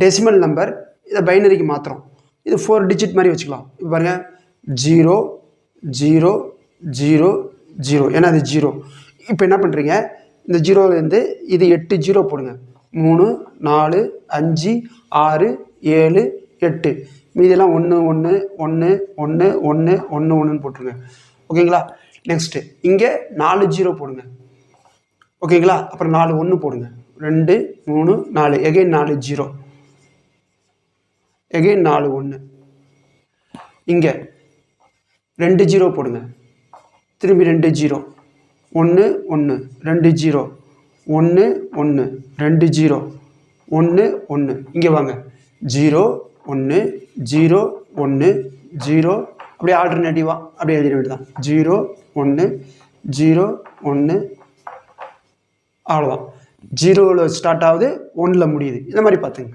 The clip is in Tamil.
டெசிமல் நம்பர் இதை பைனரிக்கு மாற்றுறோம். இது 4 டிஜிட் மாதிரி வச்சுக்கலாம். இப்போ பாருங்கள் 0 0 0 0, ஏன்னா அது 0. இப்போ என்ன பண்ணுறீங்க, இந்த 0லேருந்து இது 8 0 போடுங்க. 3 4 5 6 7 8, மீதெல்லாம் 1 1 1 1 1 1 1ன்னு போட்டுருங்க. ஓகேங்களா? நெக்ஸ்ட்டு இங்கே 4 0 போடுங்க. ஓகேங்களா? அப்புறம் 4 1 போடுங்க. 2 3 4, எகைன் 4 0, எகைன் 4 1. இங்கே 2 0 போடுங்க. திரும்பி 2 0, 1 1 2 0 1 1 2 0 1 1. இங்கே வாங்க 0 1 0 1 0, அப்படியே ஆல்டர்னேட்டிவாக அப்படியே எழுதிட வேண்டியதான். 0 1 0 1, அவ்வளோதான். 0வில் ஸ்டார்ட் ஆகுது, 1ல் முடியுது. இந்த மாதிரி பார்த்துங்க.